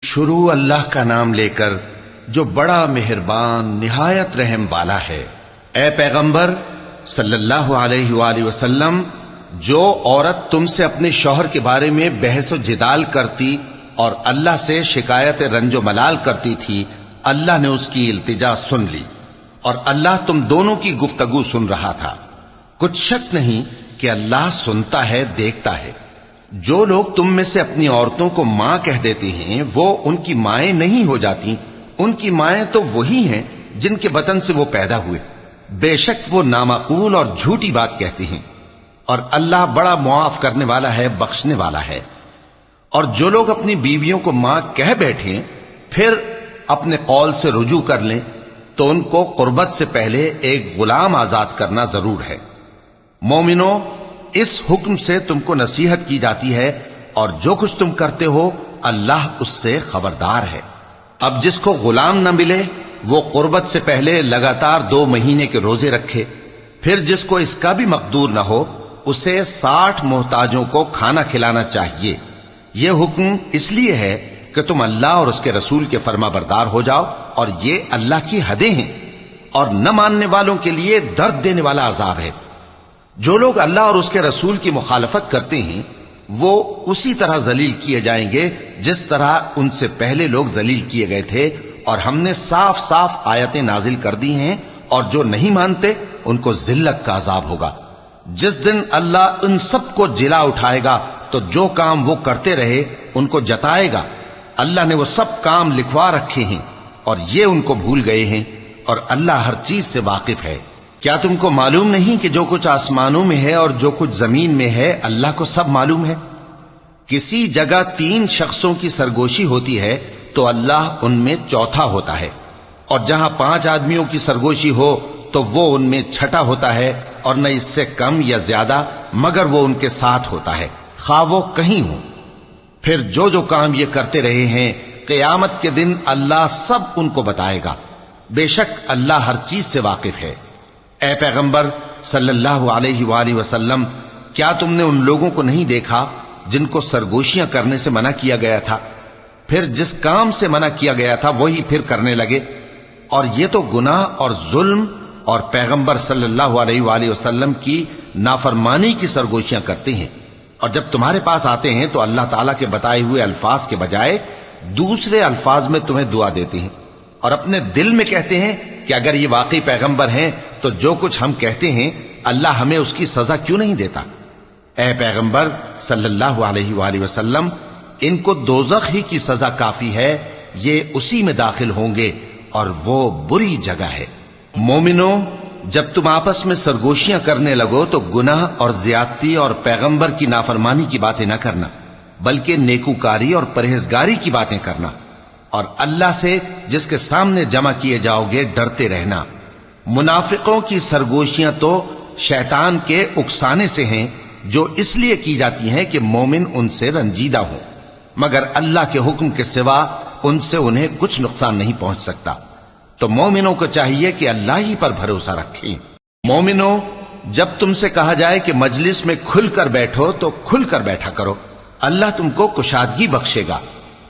شروع اللہ کا نام لے کر جو بڑا مہربان نہایت رحم والا ہے۔ اے پیغمبر صلی اللہ علیہ وآلہ وسلم، جو عورت تم سے اپنے شوہر کے بارے میں بحث و جدال کرتی اور اللہ سے شکایت رنج و ملال کرتی تھی، اللہ نے اس کی التجا سن لی اور اللہ تم دونوں کی گفتگو سن رہا تھا۔ کچھ شک نہیں کہ اللہ سنتا ہے، دیکھتا ہے۔ جو لوگ تم میں سے اپنی عورتوں کو ماں کہہ دیتے ہیں وہ ان کی مائیں نہیں ہو جاتی، ان کی مائیں تو وہی ہیں جن کے بطن سے وہ پیدا ہوئے۔ بے شک وہ نامعقول اور جھوٹی بات کہتے ہیں، اور اللہ بڑا معاف کرنے والا ہے، بخشنے والا ہے۔ اور جو لوگ اپنی بیویوں کو ماں کہہ بیٹھیں پھر اپنے قول سے رجوع کر لیں تو ان کو قربت سے پہلے ایک غلام آزاد کرنا ضرور ہے۔ مومنوں، اس حکم سے تم کو نصیحت کی جاتی ہے اور جو کچھ تم کرتے ہو اللہ اس سے خبردار ہے۔ اب جس کو غلام نہ ملے وہ قربت سے پہلے لگاتار 2 مہینے کے روزے رکھے، پھر جس کو اس کا بھی مقدور نہ ہو اسے 60 محتاجوں کو کھانا کھلانا چاہیے۔ یہ حکم اس لیے ہے کہ تم اللہ اور اس کے رسول کے فرما بردار ہو جاؤ، اور یہ اللہ کی حدیں ہیں، اور نہ ماننے والوں کے لیے درد دینے والا عذاب ہے۔ جو لوگ اللہ اور اس کے رسول کی مخالفت کرتے ہیں وہ اسی طرح ذلیل کیے جائیں گے جس طرح ان سے پہلے لوگ ذلیل کیے گئے تھے، اور ہم نے صاف صاف آیتیں نازل کر دی ہیں، اور جو نہیں مانتے ان کو ذلت کا عذاب ہوگا۔ جس دن اللہ ان سب کو جلا اٹھائے گا تو جو کام وہ کرتے رہے ان کو جتائے گا۔ اللہ نے وہ سب کام لکھوا رکھے ہیں اور یہ ان کو بھول گئے ہیں، اور اللہ ہر چیز سے واقف ہے۔ کیا تم کو معلوم نہیں کہ جو کچھ آسمانوں میں ہے اور جو کچھ زمین میں ہے اللہ کو سب معلوم ہے؟ کسی جگہ 3 شخصوں کی سرگوشی ہوتی ہے تو اللہ ان میں چوتھا ہوتا ہے، اور جہاں 5 آدمیوں کی سرگوشی ہو تو وہ ان میں چھٹا ہوتا ہے، اور نہ اس سے کم یا زیادہ مگر وہ ان کے ساتھ ہوتا ہے، خواہ وہ کہیں ہوں۔ پھر جو جو کام یہ کرتے رہے ہیں قیامت کے دن اللہ سب ان کو بتائے گا۔ بے شک اللہ ہر چیز سے واقف ہے۔ اے پیغمبر صلی اللہ علیہ وآلہ وسلم، کیا تم نے ان لوگوں کو نہیں دیکھا جن کو سرگوشیاں کرنے سے منع کیا گیا تھا، پھر جس کام سے منع کیا گیا تھا وہی پھر کرنے لگے؟ اور یہ تو گناہ اور ظلم اور پیغمبر صلی اللہ علیہ وآلہ وسلم کی نافرمانی کی سرگوشیاں کرتے ہیں، اور جب تمہارے پاس آتے ہیں تو اللہ تعالیٰ کے بتائے ہوئے الفاظ کے بجائے دوسرے الفاظ میں تمہیں دعا دیتے ہیں، اور اپنے دل میں کہتے ہیں کہ اگر یہ واقعی پیغمبر ہیں تو جو کچھ ہم کہتے ہیں اللہ ہمیں اس کی سزا کیوں نہیں دیتا؟ اے پیغمبر صلی اللہ علیہ وآلہ وسلم، ان کو دوزخ ہی کی سزا کافی ہے، یہ اسی میں داخل ہوں گے اور وہ بری جگہ ہے۔ مومنوں، جب تم آپس میں سرگوشیاں کرنے لگو تو گناہ اور زیادتی اور پیغمبر کی نافرمانی کی باتیں نہ کرنا، بلکہ نیکوکاری اور پرہیزگاری کی باتیں کرنا، اور اللہ سے جس کے سامنے جمع کیے جاؤ گے ڈرتے رہنا۔ منافقوں کی سرگوشیاں تو شیطان کے اکسانے سے ہیں جو اس لیے کی جاتی ہیں کہ مومن ان سے رنجیدہ ہوں، مگر اللہ کے حکم کے سوا ان سے انہیں کچھ نقصان نہیں پہنچ سکتا۔ تو مومنوں کو چاہیے کہ اللہ ہی پر بھروسہ رکھیں۔ مومنوں، جب تم سے کہا جائے کہ مجلس میں کھل کر بیٹھو تو کھل کر بیٹھا کرو، اللہ تم کو کشادگی بخشے گا،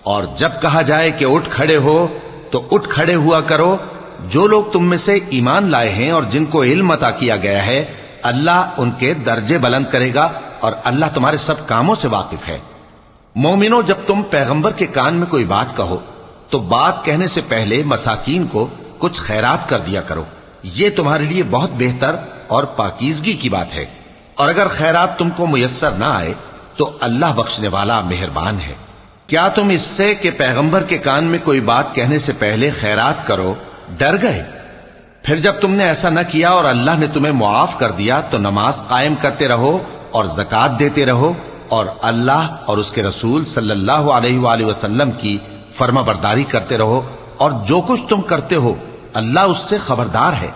اور جب کہا جائے کہ اٹھ کھڑے ہو تو اٹھ کھڑے ہوا کرو۔ جو لوگ تم میں سے ایمان لائے ہیں اور جن کو علم عطا کیا گیا ہے اللہ ان کے درجے بلند کرے گا، اور اللہ تمہارے سب کاموں سے واقف ہے۔ مومنوں، جب تم پیغمبر کے کان میں کوئی بات کہو تو بات کہنے سے پہلے مساکین کو کچھ خیرات کر دیا کرو، یہ تمہارے لیے بہت بہتر اور پاکیزگی کی بات ہے، اور اگر خیرات تم کو میسر نہ آئے تو اللہ بخشنے والا مہربان ہے۔ کیا تم اس سے کہ پیغمبر کے کان میں کوئی بات کہنے سے پہلے خیرات کرو ڈر گئے؟ پھر جب تم نے ایسا نہ کیا اور اللہ نے تمہیں معاف کر دیا تو نماز قائم کرتے رہو اور زکوٰۃ دیتے رہو، اور اللہ اور اس کے رسول صلی اللہ علیہ وآلہ وسلم کی فرما برداری کرتے رہو، اور جو کچھ تم کرتے ہو اللہ اس سے خبردار ہے۔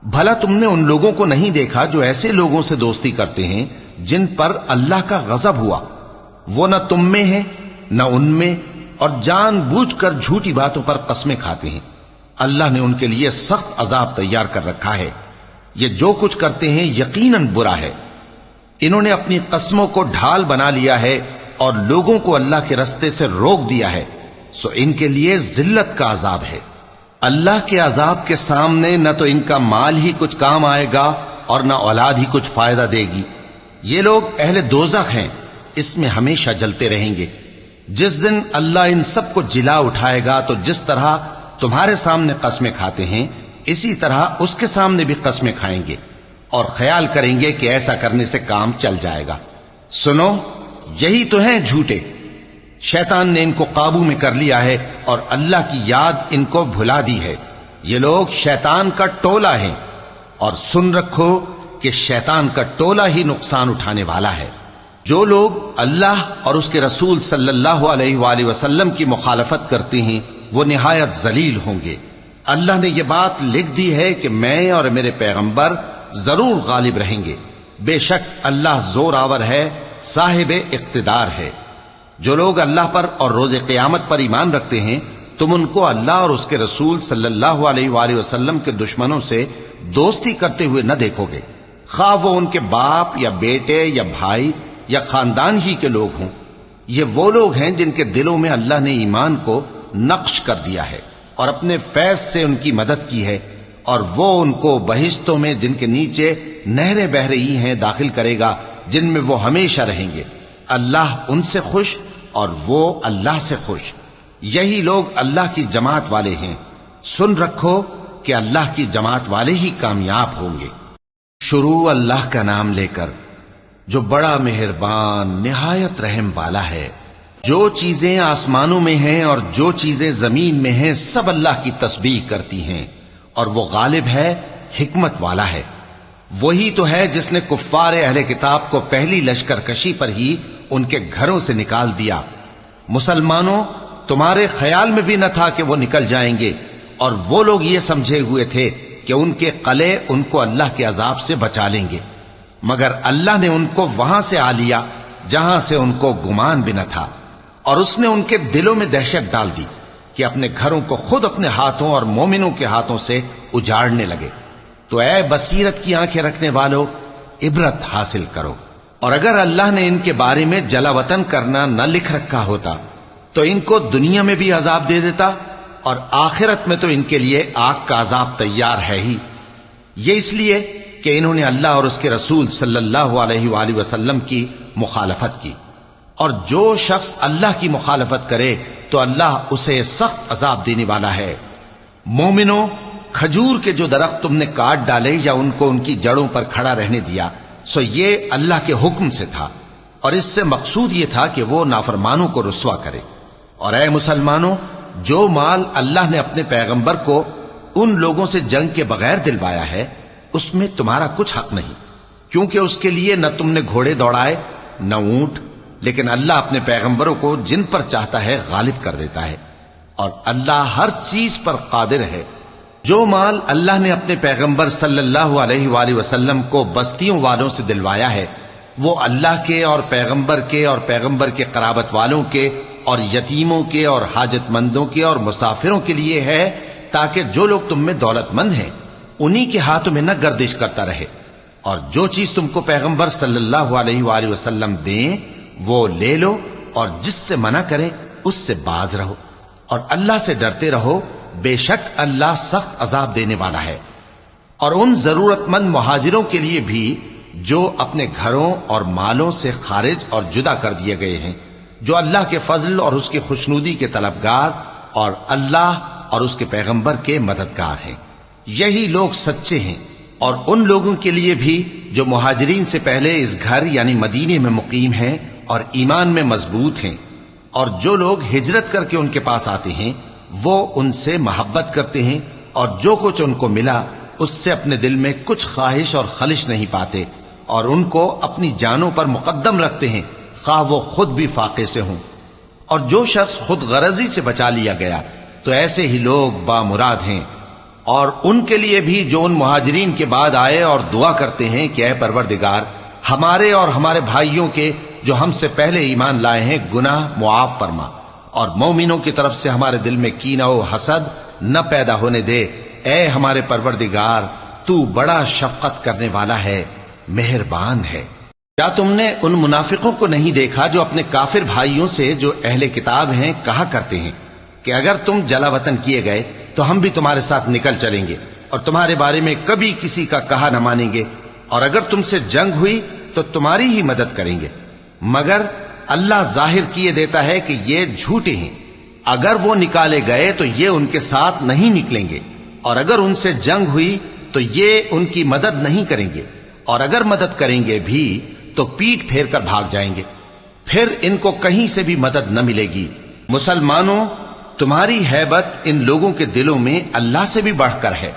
بھلا تم نے ان لوگوں کو نہیں دیکھا جو ایسے لوگوں سے دوستی کرتے ہیں جن پر اللہ کا غضب ہوا؟ وہ نہ تم میں ہے نہ ان میں، اور جان بوجھ کر جھوٹی باتوں پر قسمیں کھاتے ہیں۔ اللہ نے ان کے لیے سخت عذاب تیار کر رکھا ہے۔ یہ جو کچھ کرتے ہیں یقیناً برا ہے۔ انہوں نے اپنی قسموں کو ڈھال بنا لیا ہے اور لوگوں کو اللہ کے رستے سے روک دیا ہے۔ سو ان کے لیے ذلت کا عذاب ہے۔ اللہ کے عذاب کے سامنے نہ تو ان کا مال ہی کچھ کام آئے گا اور نہ اولاد ہی کچھ فائدہ دے گی۔ یہ لوگ اہل دوزخ ہیں، اس میں ہمیشہ جلتے رہیں گے۔ جس دن اللہ ان سب کو جلا اٹھائے گا تو جس طرح تمہارے سامنے قسمیں کھاتے ہیں اسی طرح اس کے سامنے بھی قسمیں کھائیں گے اور خیال کریں گے کہ ایسا کرنے سے کام چل جائے گا۔ سنو، یہی تو ہیں جھوٹے۔ شیطان نے ان کو قابو میں کر لیا ہے اور اللہ کی یاد ان کو بھلا دی ہے۔ یہ لوگ شیطان کا ٹولہ ہیں، اور سن رکھو کہ شیطان کا ٹولہ ہی نقصان اٹھانے والا ہے۔ جو لوگ اللہ اور اس کے رسول صلی اللہ علیہ وآلہ وسلم کی مخالفت کرتے ہیں وہ نہایت ذلیل ہوں گے۔ اللہ نے یہ بات لکھ دی ہے کہ میں اور میرے پیغمبر ضرور غالب رہیں گے۔ بے شک اللہ زور آور ہے، صاحب اقتدار ہے۔ جو لوگ اللہ پر اور روز قیامت پر ایمان رکھتے ہیں تم ان کو اللہ اور اس کے رسول صلی اللہ علیہ وآلہ وسلم کے دشمنوں سے دوستی کرتے ہوئے نہ دیکھو گے، خواہ وہ ان کے باپ یا بیٹے یا بھائی یا خاندان ہی کے لوگ ہوں۔ یہ وہ لوگ ہیں جن کے دلوں میں اللہ نے ایمان کو نقش کر دیا ہے اور اپنے فیض سے ان کی مدد کی ہے، اور وہ ان کو بہشتوں میں جن کے نیچے نہریں بہ رہی ہیں داخل کرے گا، جن میں وہ ہمیشہ رہیں گے۔ اللہ ان سے خوش اور وہ اللہ سے خوش۔ یہی لوگ اللہ کی جماعت والے ہیں۔ سن رکھو کہ اللہ کی جماعت والے ہی کامیاب ہوں گے۔ شروع اللہ کا نام لے کر جو بڑا مہربان نہایت رحم والا ہے۔ جو چیزیں آسمانوں میں ہیں اور جو چیزیں زمین میں ہیں سب اللہ کی تسبیح کرتی ہیں، اور وہ غالب ہے، حکمت والا ہے۔ وہی تو ہے جس نے کفار اہل کتاب کو پہلی لشکر کشی پر ہی ان کے گھروں سے نکال دیا۔ مسلمانوں، تمہارے خیال میں بھی نہ تھا کہ وہ نکل جائیں گے، اور وہ لوگ یہ سمجھے ہوئے تھے کہ ان کے قلعے ان کو اللہ کے عذاب سے بچا لیں گے، مگر اللہ نے ان کو وہاں سے آ لیا جہاں سے ان کو گمان بھی نہ تھا، اور اس نے ان کے دلوں میں دہشت ڈال دی کہ اپنے گھروں کو خود اپنے ہاتھوں اور مومنوں کے ہاتھوں سے اجاڑنے لگے۔ تو اے بصیرت کی آنکھیں رکھنے والو، عبرت حاصل کرو۔ اور اگر اللہ نے ان کے بارے میں جلا وطن کرنا نہ لکھ رکھا ہوتا تو ان کو دنیا میں بھی عذاب دے دیتا، اور آخرت میں تو ان کے لیے آگ کا عذاب تیار ہے ہی۔ یہ اس لیے کہ انہوں نے اللہ اور اس کے رسول صلی اللہ علیہ وآلہ وسلم کی مخالفت کی، اور جو شخص اللہ کی مخالفت کرے تو اللہ اسے سخت عذاب دینے والا ہے۔ مومنوں، کھجور کے جو درخت تم نے کاٹ ڈالے یا ان کو ان کی جڑوں پر کھڑا رہنے دیا، سو یہ اللہ کے حکم سے تھا، اور اس سے مقصود یہ تھا کہ وہ نافرمانوں کو رسوا کرے۔ اور اے مسلمانوں، جو مال اللہ نے اپنے پیغمبر کو ان لوگوں سے جنگ کے بغیر دلوایا ہے اس میں تمہارا کچھ حق نہیں، کیونکہ اس کے لیے نہ تم نے گھوڑے دوڑائے نہ اونٹ، لیکن اللہ اپنے پیغمبروں کو جن پر چاہتا ہے غالب کر دیتا ہے، اور اللہ ہر چیز پر قادر ہے۔ جو مال اللہ نے اپنے پیغمبر صلی اللہ علیہ وآلہ وسلم کو بستیوں والوں سے دلوایا ہے وہ اللہ کے اور پیغمبر کے قرابت والوں کے اور یتیموں کے اور حاجت مندوں کے اور مسافروں کے لیے ہے، تاکہ جو لوگ تم میں دولت مند ہیں انہی کے ہاتھوں میں نہ گردش کرتا رہے، اور جو چیز تم کو پیغمبر صلی اللہ علیہ وآلہ وسلم دیں وہ لے لو، اور جس سے منع کریں اس سے باز رہو، اور اللہ سے ڈرتے رہو، بے شک اللہ سخت عذاب دینے والا ہے۔ اور ان ضرورت مند مہاجروں کے لیے بھی جو اپنے گھروں اور مالوں سے خارج اور جدا کر دیے گئے ہیں، جو اللہ کے فضل اور اس کی خوشنودی کے طلبگار اور اللہ اور اس کے پیغمبر کے مددگار ہیں، یہی لوگ سچے ہیں۔ اور ان لوگوں کے لیے بھی جو مہاجرین سے پہلے اس گھر یعنی مدینے میں مقیم ہیں اور ایمان میں مضبوط ہیں، اور جو لوگ ہجرت کر کے ان کے پاس آتے ہیں وہ ان سے محبت کرتے ہیں، اور جو کچھ ان کو ملا اس سے اپنے دل میں کچھ خواہش اور خلش نہیں پاتے، اور ان کو اپنی جانوں پر مقدم رکھتے ہیں خواہ وہ خود بھی فاقے سے ہوں۔ اور جو شخص خود غرضی سے بچا لیا گیا تو ایسے ہی لوگ بامراد ہیں۔ اور ان کے لیے بھی جو ان مہاجرین کے بعد آئے اور دعا کرتے ہیں کہ اے پروردگار ہمارے اور ہمارے بھائیوں کے جو ہم سے پہلے ایمان لائے ہیں گناہ معاف فرما، اور مومنوں کی طرف سے ہمارے دل میں کینہ و حسد نہ پیدا ہونے دے، اے ہمارے پروردگار تو بڑا شفقت کرنے والا ہے، مہربان ہے۔ کیا تم نے ان منافقوں کو نہیں دیکھا جو اپنے کافر بھائیوں سے جو اہل کتاب ہیں کہا کرتے ہیں کہ اگر تم جلا وطن کیے گئے تو ہم بھی تمہارے ساتھ نکل چلیں گے اور تمہارے بارے میں کبھی کسی کا کہا نہ مانیں گے، اور اگر تم سے جنگ ہوئی تو تمہاری ہی مدد کریں گے، مگر اللہ ظاہر کیے دیتا ہے کہ یہ جھوٹے ہیں۔ اگر وہ نکالے گئے تو یہ ان کے ساتھ نہیں نکلیں گے، اور اگر ان سے جنگ ہوئی تو یہ ان کی مدد نہیں کریں گے، اور اگر مدد کریں گے بھی تو پیٹ پھیر کر بھاگ جائیں گے، پھر ان کو کہیں سے بھی مدد نہ ملے گی۔ مسلمانوں، تمہاری ہیبت ان لوگوں کے دلوں میں اللہ سے بھی بڑھ کر ہے،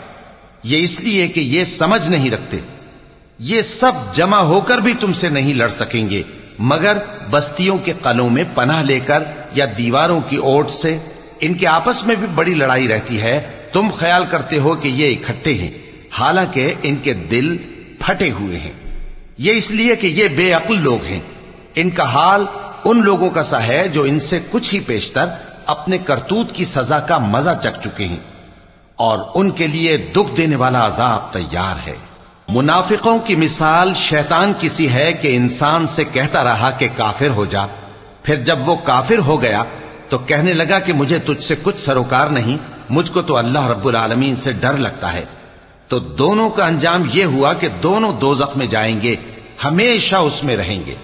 یہ اس لیے کہ یہ سمجھ نہیں رکھتے۔ یہ سب جمع ہو کر بھی تم سے نہیں لڑ سکیں گے مگر بستیوں کے قلعوں میں پناہ لے کر یا دیواروں کی اوٹ سے۔ ان کے آپس میں بھی بڑی لڑائی رہتی ہے، تم خیال کرتے ہو کہ یہ اکٹھے ہیں، حالانکہ ان کے دل پھٹے ہوئے ہیں۔ یہ اس لیے کہ یہ بے عقل لوگ ہیں۔ ان کا حال ان لوگوں کا سا ہے جو ان سے کچھ ہی پیشتر اپنے کرتوت کی سزا کا مزہ چکھ چکے ہیں، اور ان کے لیے دکھ دینے والا عذاب تیار ہے۔ منافقوں کی مثال شیطان کی سی ہے کہ انسان سے کہتا رہا کہ کافر ہو جا، پھر جب وہ کافر ہو گیا تو کہنے لگا کہ مجھے تجھ سے کچھ سروکار نہیں، مجھ کو تو اللہ رب العالمین سے ڈر لگتا ہے۔ تو دونوں کا انجام یہ ہوا کہ دونوں دوزخ میں جائیں گے، ہمیشہ اس میں رہیں گے،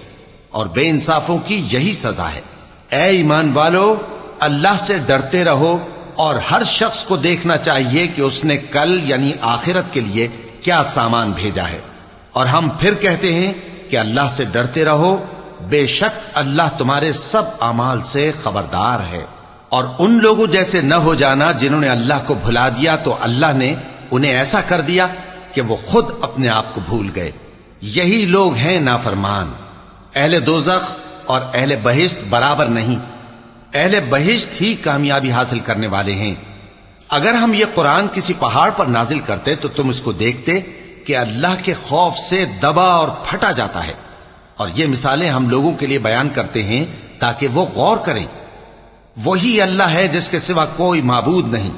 اور بے انصافوں کی یہی سزا ہے۔ اے ایمان والو، اللہ سے ڈرتے رہو، اور ہر شخص کو دیکھنا چاہیے کہ اس نے کل یعنی آخرت کے لیے کیا سامان بھیجا ہے۔ اور ہم پھر کہتے ہیں کہ اللہ سے ڈرتے رہو، بے شک اللہ تمہارے سب اعمال سے خبردار ہے۔ اور ان لوگوں جیسے نہ ہو جانا جنہوں نے اللہ کو بھلا دیا تو اللہ نے انہیں ایسا کر دیا کہ وہ خود اپنے آپ کو بھول گئے۔ یہی لوگ ہیں نافرمان۔ اہل دوزخ اور اہل بہشت برابر نہیں، اہل بہشت ہی کامیابی حاصل کرنے والے ہیں۔ اگر ہم یہ قرآن کسی پہاڑ پر نازل کرتے تو تم اس کو دیکھتے کہ اللہ کے خوف سے دبا اور پھٹا جاتا ہے، اور یہ مثالیں ہم لوگوں کے لیے بیان کرتے ہیں تاکہ وہ غور کریں۔ وہی اللہ ہے جس کے سوا کوئی معبود نہیں،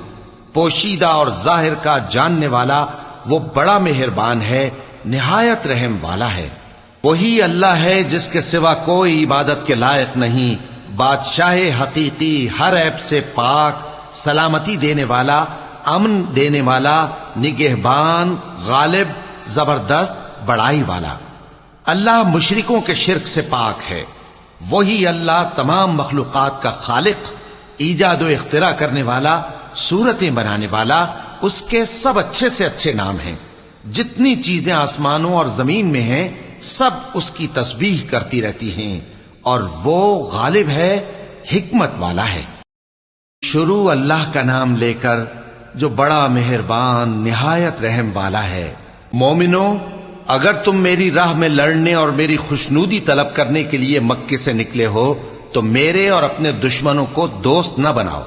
پوشیدہ اور ظاہر کا جاننے والا، وہ بڑا مہربان ہے، نہایت رحم والا ہے۔ وہی اللہ ہے جس کے سوا کوئی عبادت کے لائق نہیں، بادشاہ حقیقی، ہر عیب سے پاک، سلامتی دینے والا، امن دینے والا، نگہبان، غالب، زبردست، بڑائی والا۔ اللہ مشرکوں کے شرک سے پاک ہے۔ وہی اللہ تمام مخلوقات کا خالق، ایجاد و اختراع کرنے والا، صورتیں بنانے والا، اس کے سب اچھے سے اچھے نام ہیں۔ جتنی چیزیں آسمانوں اور زمین میں ہیں سب اس کی تسبیح کرتی رہتی ہیں، اور وہ غالب ہے، حکمت والا ہے۔ شروع اللہ کا نام لے کر جو بڑا مہربان نہایت رحم والا ہے۔ مومنو، اگر تم میری راہ میں لڑنے اور میری خوشنودی طلب کرنے کے لیے مکے سے نکلے ہو تو میرے اور اپنے دشمنوں کو دوست نہ بناؤ۔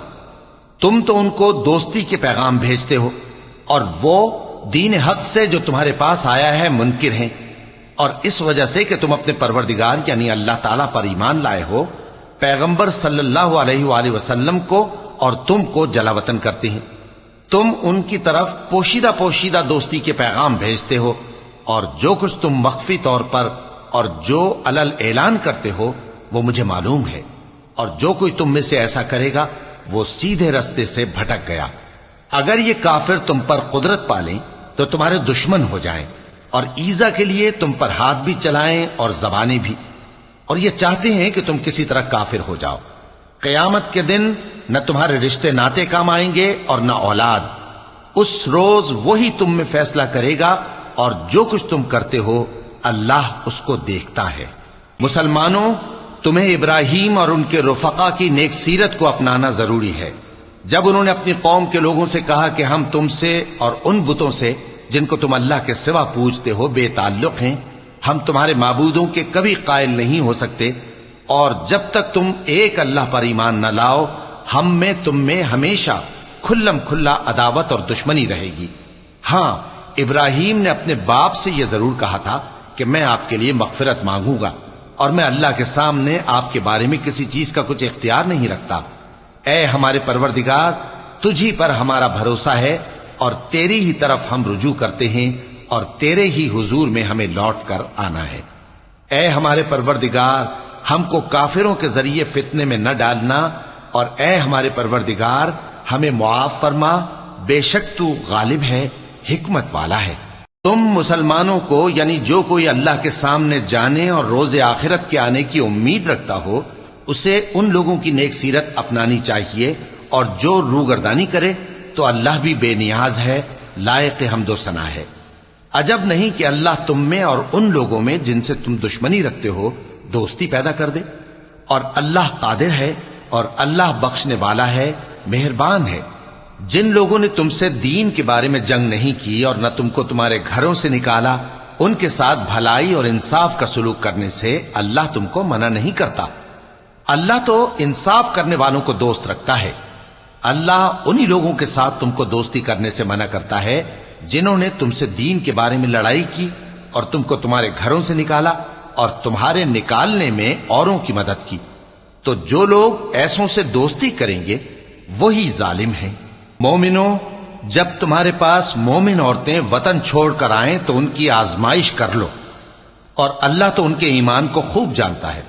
تم تو ان کو دوستی کے پیغام بھیجتے ہو، اور وہ دین حق سے جو تمہارے پاس آیا ہے منکر ہیں، اور اس وجہ سے کہ تم اپنے پروردگار یعنی اللہ تعالیٰ پر ایمان لائے ہو، پیغمبر صلی اللہ علیہ وآلہ وسلم کو اور تم کو جلا وطن کرتے ہیں۔ تم ان کی طرف پوشیدہ پوشیدہ دوستی کے پیغام بھیجتے ہو، اور جو کچھ تم مخفی طور پر اور جو علل اعلان کرتے ہو وہ مجھے معلوم ہے، اور جو کوئی تم میں سے ایسا کرے گا وہ سیدھے رستے سے بھٹک گیا۔ اگر یہ کافر تم پر قدرت پالیں تو تمہارے دشمن ہو جائیں، اور ایذا کے لیے تم پر ہاتھ بھی چلائیں اور زبانیں بھی، اور یہ چاہتے ہیں کہ تم کسی طرح کافر ہو جاؤ۔ قیامت کے دن نہ تمہارے رشتے ناتے کام آئیں گے اور نہ اولاد۔ اس روز وہی تم میں فیصلہ کرے گا، اور جو کچھ تم کرتے ہو اللہ اس کو دیکھتا ہے۔ مسلمانوں، تمہیں ابراہیم اور ان کے رفقا کی نیک سیرت کو اپنانا ضروری ہے۔ جب انہوں نے اپنی قوم کے لوگوں سے کہا کہ ہم تم سے اور ان بتوں سے جن کو تم اللہ کے سوا پوجتے ہو بے تعلق ہیں، ہم تمہارے معبودوں کے کبھی قائل نہیں ہو سکتے، اور جب تک تم ایک اللہ پر ایمان نہ لاؤ ہم میں تم میں ہمیشہ کھلم کھلا عداوت اور دشمنی رہے گی۔ ہاں، ابراہیم نے اپنے باپ سے یہ ضرور کہا تھا کہ میں آپ کے لیے مغفرت مانگوں گا، اور میں اللہ کے سامنے آپ کے بارے میں کسی چیز کا کچھ اختیار نہیں رکھتا۔ اے ہمارے پروردگار، تجھی پر ہمارا بھروسہ ہے، اور تیری ہی طرف ہم رجوع کرتے ہیں، اور تیرے ہی حضور میں ہمیں لوٹ کر آنا ہے۔ اے ہمارے پروردگار، ہم کو کافروں کے ذریعے فتنے میں نہ ڈالنا، اور اے ہمارے پروردگار ہمیں معاف فرما، بے شک تو غالب ہے، حکمت والا ہے۔ تم مسلمانوں کو یعنی جو کوئی اللہ کے سامنے جانے اور روز آخرت کے آنے کی امید رکھتا ہو اسے ان لوگوں کی نیک سیرت اپنانی چاہیے، اور جو روگردانی کرے تو اللہ بھی بے نیاز ہے، لائق حمد و ثنا ہے۔ عجب نہیں کہ اللہ تم میں اور ان لوگوں میں جن سے تم دشمنی رکھتے ہو دوستی پیدا کر دے، اور اللہ قادر ہے اور اللہ بخشنے والا ہے، مہربان ہے۔ جن لوگوں نے تم سے دین کے بارے میں جنگ نہیں کی اور نہ تم کو تمہارے گھروں سے نکالا، ان کے ساتھ بھلائی اور انصاف کا سلوک کرنے سے اللہ تم کو منع نہیں کرتا۔ اللہ تو انصاف کرنے والوں کو دوست رکھتا ہے۔ اللہ انہی لوگوں کے ساتھ تم کو دوستی کرنے سے منع کرتا ہے جنہوں نے تم سے دین کے بارے میں لڑائی کی اور تم کو تمہارے گھروں سے نکالا اور تمہارے نکالنے میں اوروں کی مدد کی، تو جو لوگ ایسوں سے دوستی کریں گے وہی ظالم ہیں۔ مومنوں، جب تمہارے پاس مومن عورتیں وطن چھوڑ کر آئیں تو ان کی آزمائش کر لو، اور اللہ تو ان کے ایمان کو خوب جانتا ہے۔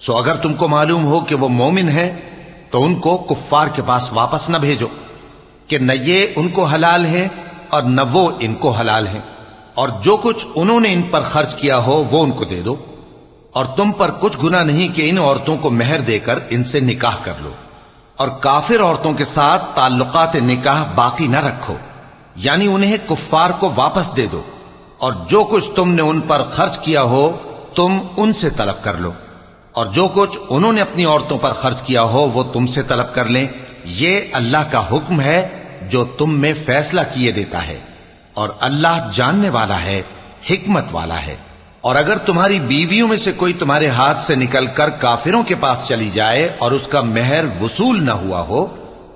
سو اگر تم کو معلوم ہو کہ وہ مومن ہیں تو ان کو کفار کے پاس واپس نہ بھیجو کہ نہ یہ ان کو حلال ہیں اور نہ وہ ان کو حلال ہیں، اور جو کچھ انہوں نے ان پر خرچ کیا ہو وہ ان کو دے دو، اور تم پر کچھ گناہ نہیں کہ ان عورتوں کو مہر دے کر ان سے نکاح کر لو، اور کافر عورتوں کے ساتھ تعلقات نکاح باقی نہ رکھو، یعنی انہیں کفار کو واپس دے دو، اور جو کچھ تم نے ان پر خرچ کیا ہو تم ان سے طلب کر لو، اور جو کچھ انہوں نے اپنی عورتوں پر خرچ کیا ہو وہ تم سے طلب کر لیں۔ یہ اللہ کا حکم ہے جو تم میں فیصلہ کیے دیتا ہے، اور اللہ جاننے والا ہے، حکمت والا ہے۔ اور اگر تمہاری بیویوں میں سے کوئی تمہارے ہاتھ سے نکل کر کافروں کے پاس چلی جائے اور اس کا مہر وصول نہ ہوا ہو،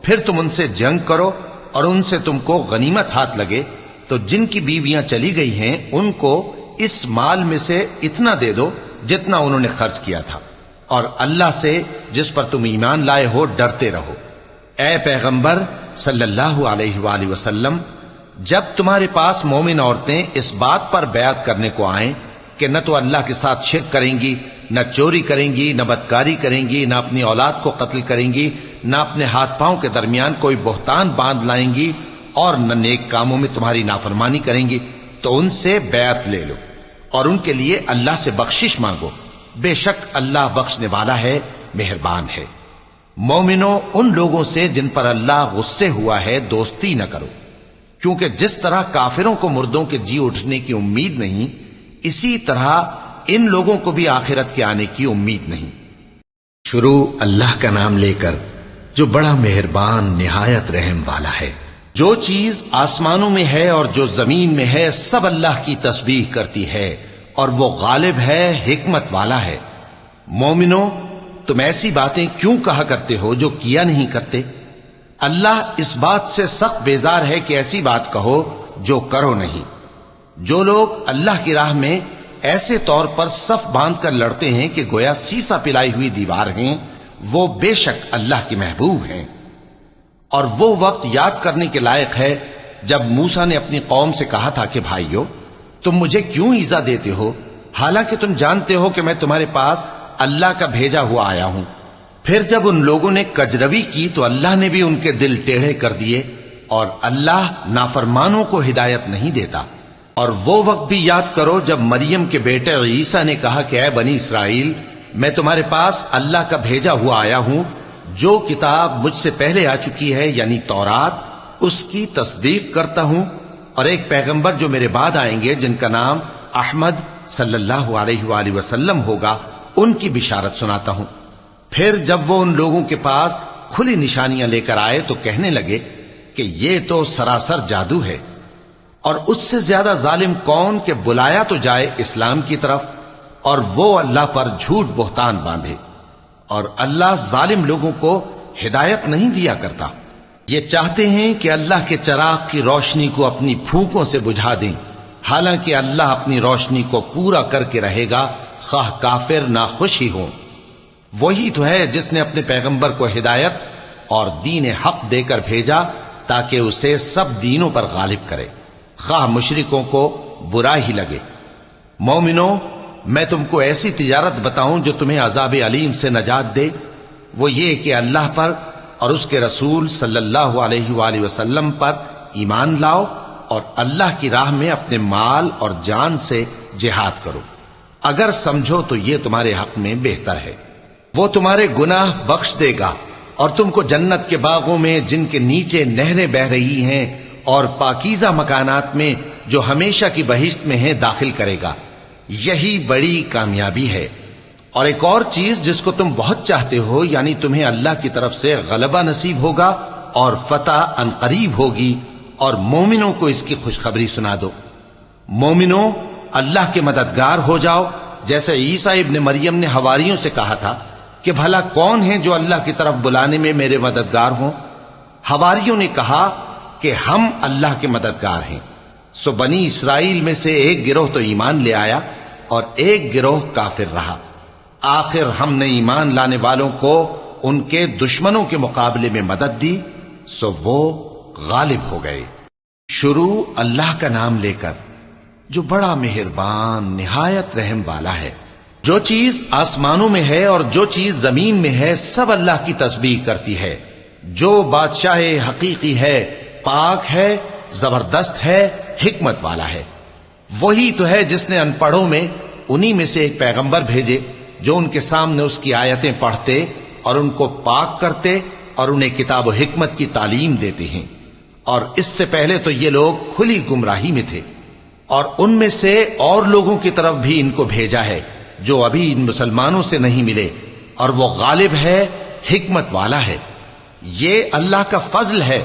پھر تم ان سے جنگ کرو اور ان سے تم کو غنیمت ہاتھ لگے، تو جن کی بیویاں چلی گئی ہیں ان کو اس مال میں سے اتنا دے دو جتنا انہوں نے خرچ کیا تھا، اور اللہ سے جس پر تم ایمان لائے ہو ڈرتے رہو۔ اے پیغمبر صلی اللہ علیہ وآلہ وسلم، جب تمہارے پاس مومن عورتیں اس بات پر بیعت کرنے کو آئیں کہ نہ تو اللہ کے ساتھ شرک کریں گی، نہ چوری کریں گی، نہ بدکاری کریں گی، نہ اپنی اولاد کو قتل کریں گی، نہ اپنے ہاتھ پاؤں کے درمیان کوئی بہتان باندھ لائیں گی، اور نہ نیک کاموں میں تمہاری نافرمانی کریں گی، تو ان سے بیعت لے لو اور ان کے لیے اللہ سے بخشش مانگو، بے شک اللہ بخشنے والا ہے، مہربان ہے۔ مومنوں، ان لوگوں سے جن پر اللہ غصے ہوا ہے دوستی نہ کرو، کیونکہ جس طرح کافروں کو مردوں کے جی اٹھنے کی امید نہیں، اسی طرح ان لوگوں کو بھی آخرت کے آنے کی امید نہیں۔ شروع اللہ کا نام لے کر جو بڑا مہربان نہایت رحم والا ہے۔ جو چیز آسمانوں میں ہے اور جو زمین میں ہے سب اللہ کی تسبیح کرتی ہے، اور وہ غالب ہے، حکمت والا ہے۔ مومنوں، تم ایسی باتیں کیوں کہا کرتے ہو جو کیا نہیں کرتے؟ اللہ اس بات سے سخت بیزار ہے کہ ایسی بات کہو جو کرو نہیں۔ جو لوگ اللہ کی راہ میں ایسے طور پر صف باندھ کر لڑتے ہیں کہ گویا سیسا پلائی ہوئی دیوار ہیں، وہ بے شک اللہ کے محبوب ہیں۔ اور وہ وقت یاد کرنے کے لائق ہے جب موسیٰ نے اپنی قوم سے کہا تھا کہ بھائیو، تم مجھے کیوں ایذا دیتے ہو حالانکہ تم جانتے ہو کہ میں تمہارے پاس اللہ کا بھیجا ہوا آیا ہوں۔ پھر جب ان لوگوں نے کجروی کی تو اللہ نے بھی ان کے دل ٹیڑھے کر دیے، اور اللہ نافرمانوں کو ہدایت نہیں دیتا۔ اور وہ وقت بھی یاد کرو جب مریم کے بیٹے عیسیٰ نے کہا کہ اے بنی اسرائیل، میں تمہارے پاس اللہ کا بھیجا ہوا آیا ہوں، جو کتاب مجھ سے پہلے آ چکی ہے یعنی تورات، اس کی تصدیق کرتا ہوں، اور ایک پیغمبر جو میرے بعد آئیں گے جن کا نام احمد صلی اللہ علیہ وآلہ وسلم ہوگا، ان کی بشارت سناتا ہوں۔ پھر جب وہ ان لوگوں کے پاس کھلی نشانیاں لے کر آئے تو کہنے لگے کہ یہ تو سراسر جادو ہے، اور اس سے زیادہ ظالم کون کہ بلایا تو جائے اسلام کی طرف اور وہ اللہ پر جھوٹ بہتان باندھے، اور اللہ ظالم لوگوں کو ہدایت نہیں دیا کرتا۔ یہ چاہتے ہیں کہ اللہ کے چراغ کی روشنی کو اپنی پھونکوں سے بجھا دیں، حالانکہ اللہ اپنی روشنی کو پورا کر کے رہے گا، خواہ کافر ناخوش ہی ہوں۔ وہی تو ہے جس نے اپنے پیغمبر کو ہدایت اور دین حق دے کر بھیجا تاکہ اسے سب دینوں پر غالب کرے، خواہ مشرکوں کو برا ہی لگے۔ مومنوں، میں تم کو ایسی تجارت بتاؤں جو تمہیں عذاب علیم سے نجات دے؟ وہ یہ کہ اللہ پر اور اس کے رسول صلی اللہ علیہ وآلہ وسلم پر ایمان لاؤ اور اللہ کی راہ میں اپنے مال اور جان سے جہاد کرو۔ اگر سمجھو تو یہ تمہارے حق میں بہتر ہے۔ وہ تمہارے گناہ بخش دے گا اور تم کو جنت کے باغوں میں جن کے نیچے نہریں بہ رہی ہیں اور پاکیزہ مکانات میں جو ہمیشہ کی بہشت میں ہیں داخل کرے گا۔ یہی بڑی کامیابی ہے۔ اور ایک اور چیز جس کو تم بہت چاہتے ہو، یعنی تمہیں اللہ کی طرف سے غلبہ نصیب ہوگا اور فتح عنقریب ہوگی، اور مومنوں کو اس کی خوشخبری سنا دو۔ مومنوں، اللہ کے مددگار ہو جاؤ، جیسے عیسیٰ ابن مریم نے حواریوں سے کہا تھا کہ بھلا کون ہے جو اللہ کی طرف بلانے میں میرے مددگار ہوں؟ حواریوں نے کہا کہ ہم اللہ کے مددگار ہیں۔ سو بنی اسرائیل میں سے ایک گروہ تو ایمان لے آیا اور ایک گروہ کافر رہا۔ آخر ہم نے ایمان لانے والوں کو ان کے دشمنوں کے مقابلے میں مدد دی، سو وہ غالب ہو گئے۔ شروع اللہ کا نام لے کر جو بڑا مہربان نہایت رحم والا ہے۔ جو چیز آسمانوں میں ہے اور جو چیز زمین میں ہے سب اللہ کی تسبیح کرتی ہے۔ جو بادشاہ حقیقی ہے، پاک ہے، زبردست ہے، حکمت والا ہے۔ وہی تو ہے جس نے ان پڑھوں میں انہی میں سے ایک پیغمبر بھیجے جو ان کے سامنے اس کی آیتیں پڑھتے اور ان کو پاک کرتے اور انہیں کتاب و حکمت کی تعلیم دیتے ہیں۔ اور اس سے پہلے تو یہ لوگ کھلی گمراہی میں تھے، اور ان میں سے اور لوگوں کی طرف بھی ان کو بھیجا ہے جو ابھی ان مسلمانوں سے نہیں ملے، اور وہ غالب ہے، حکمت والا ہے۔ یہ اللہ کا فضل ہے،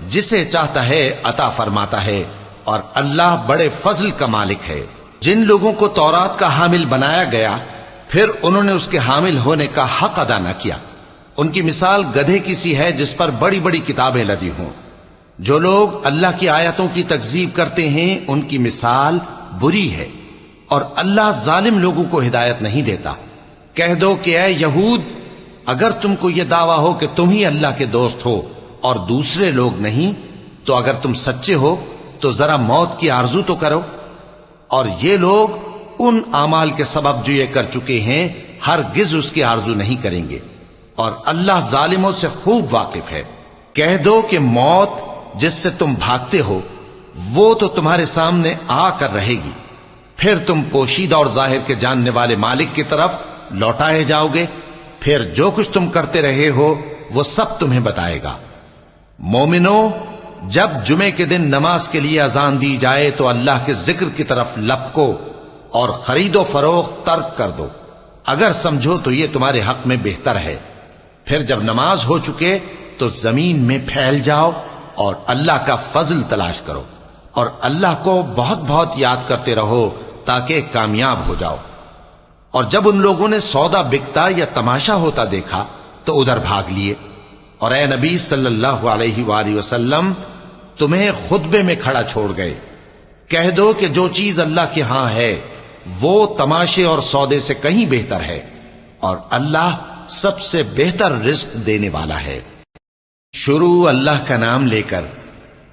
جسے چاہتا ہے عطا فرماتا ہے، اور اللہ بڑے فضل کا مالک ہے۔ جن لوگوں کو تورات کا حامل بنایا گیا پھر انہوں نے اس کے حامل ہونے کا حق ادا نہ کیا، ان کی مثال گدھے کی سی ہے جس پر بڑی بڑی کتابیں لدی ہوں۔ جو لوگ اللہ کی آیتوں کی تکذیب کرتے ہیں ان کی مثال بری ہے، اور اللہ ظالم لوگوں کو ہدایت نہیں دیتا۔ کہہ دو کہ اے یہود، اگر تم کو یہ دعویٰ ہو کہ تم ہی اللہ کے دوست ہو اور دوسرے لوگ نہیں، تو اگر تم سچے ہو تو ذرا موت کی آرزو تو کرو۔ اور یہ لوگ ان اعمال کے سبب جو یہ کر چکے ہیں ہرگز اس کی آرزو نہیں کریں گے، اور اللہ ظالموں سے خوب واقف ہے۔ کہہ دو کہ موت جس سے تم بھاگتے ہو وہ تو تمہارے سامنے آ کر رہے گی، پھر تم پوشیدہ اور ظاہر کے جاننے والے مالک کی طرف لوٹائے جاؤ گے، پھر جو کچھ تم کرتے رہے ہو وہ سب تمہیں بتائے گا۔ مومنوں، جب جمعے کے دن نماز کے لیے اذان دی جائے تو اللہ کے ذکر کی طرف لپکو اور خرید و فروخت ترک کر دو، اگر سمجھو تو یہ تمہارے حق میں بہتر ہے۔ پھر جب نماز ہو چکے تو زمین میں پھیل جاؤ اور اللہ کا فضل تلاش کرو، اور اللہ کو بہت بہت یاد کرتے رہو تاکہ کامیاب ہو جاؤ۔ اور جب ان لوگوں نے سودا بکتا یا تماشا ہوتا دیکھا تو ادھر بھاگ لیے، اور اے نبی صلی اللہ علیہ وآلہ وسلم تمہیں خطبے میں کھڑا چھوڑ گئے۔ کہہ دو کہ جو چیز اللہ کے ہاں ہے وہ تماشے اور سودے سے کہیں بہتر ہے، اور اللہ سب سے بہتر رزق دینے والا ہے۔ شروع اللہ کا نام لے کر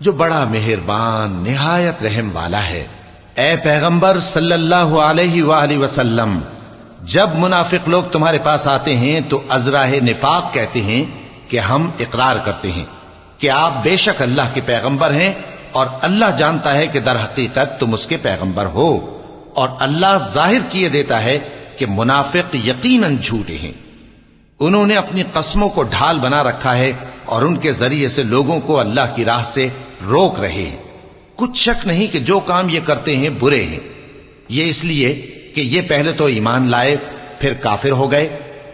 جو بڑا مہربان نہایت رحم والا ہے۔ اے پیغمبر صلی اللہ علیہ وآلہ وسلم، جب منافق لوگ تمہارے پاس آتے ہیں تو ازراہ نفاق کہتے ہیں کہ ہم اقرار کرتے ہیں کہ آپ بے شک اللہ کے پیغمبر ہیں، اور اللہ جانتا ہے کہ در حقیقت تم اس کے پیغمبر ہو، اور اللہ ظاہر کیے دیتا ہے کہ منافق یقیناً جھوٹے ہیں۔ انہوں نے اپنی قسموں کو ڈھال بنا رکھا ہے اور ان کے ذریعے سے لوگوں کو اللہ کی راہ سے روک رہے ہیں۔ کچھ شک نہیں کہ جو کام یہ کرتے ہیں برے ہیں۔ یہ اس لیے کہ یہ پہلے تو ایمان لائے پھر کافر ہو گئے،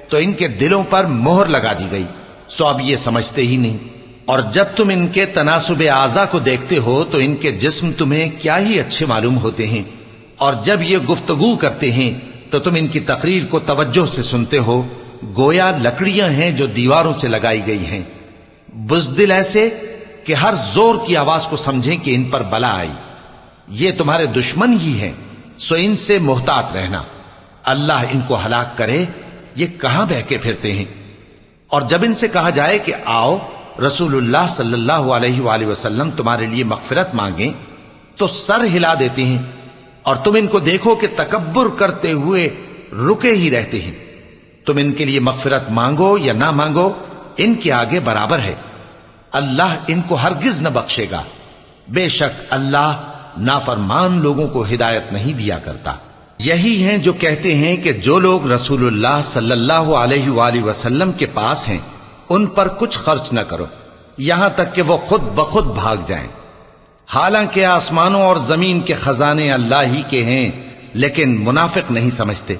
تو ان کے دلوں پر مہر لگا دی گئی، سو اب یہ سمجھتے ہی نہیں۔ اور جب تم ان کے تناسب اعضاء کو دیکھتے ہو تو ان کے جسم تمہیں کیا ہی اچھے معلوم ہوتے ہیں، اور جب یہ گفتگو کرتے ہیں تو تم ان کی تقریر کو توجہ سے سنتے ہو، گویا لکڑیاں ہیں جو دیواروں سے لگائی گئی ہیں، بزدل ایسے کہ ہر زور کی آواز کو سمجھیں کہ ان پر بلا آئی۔ یہ تمہارے دشمن ہی ہیں، سو ان سے محتاط رہنا، اللہ ان کو ہلاک کرے، یہ کہاں بہکے پھرتے ہیں۔ اور جب ان سے کہا جائے کہ آؤ رسول اللہ صلی اللہ علیہ وآلہ وسلم تمہارے لیے مغفرت مانگیں، تو سر ہلا دیتے ہیں، اور تم ان کو دیکھو کہ تکبر کرتے ہوئے رکے ہی رہتے ہیں۔ تم ان کے لیے مغفرت مانگو یا نہ مانگو، ان کے آگے برابر ہے، اللہ ان کو ہرگز نہ بخشے گا، بے شک اللہ نافرمان لوگوں کو ہدایت نہیں دیا کرتا۔ یہی ہیں جو کہتے ہیں کہ جو لوگ رسول اللہ صلی اللہ علیہ وآلہ وسلم کے پاس ہیں ان پر کچھ خرچ نہ کرو یہاں تک کہ وہ خود بخود بھاگ جائیں، حالانکہ آسمانوں اور زمین کے خزانے اللہ ہی کے ہیں، لیکن منافق نہیں سمجھتے۔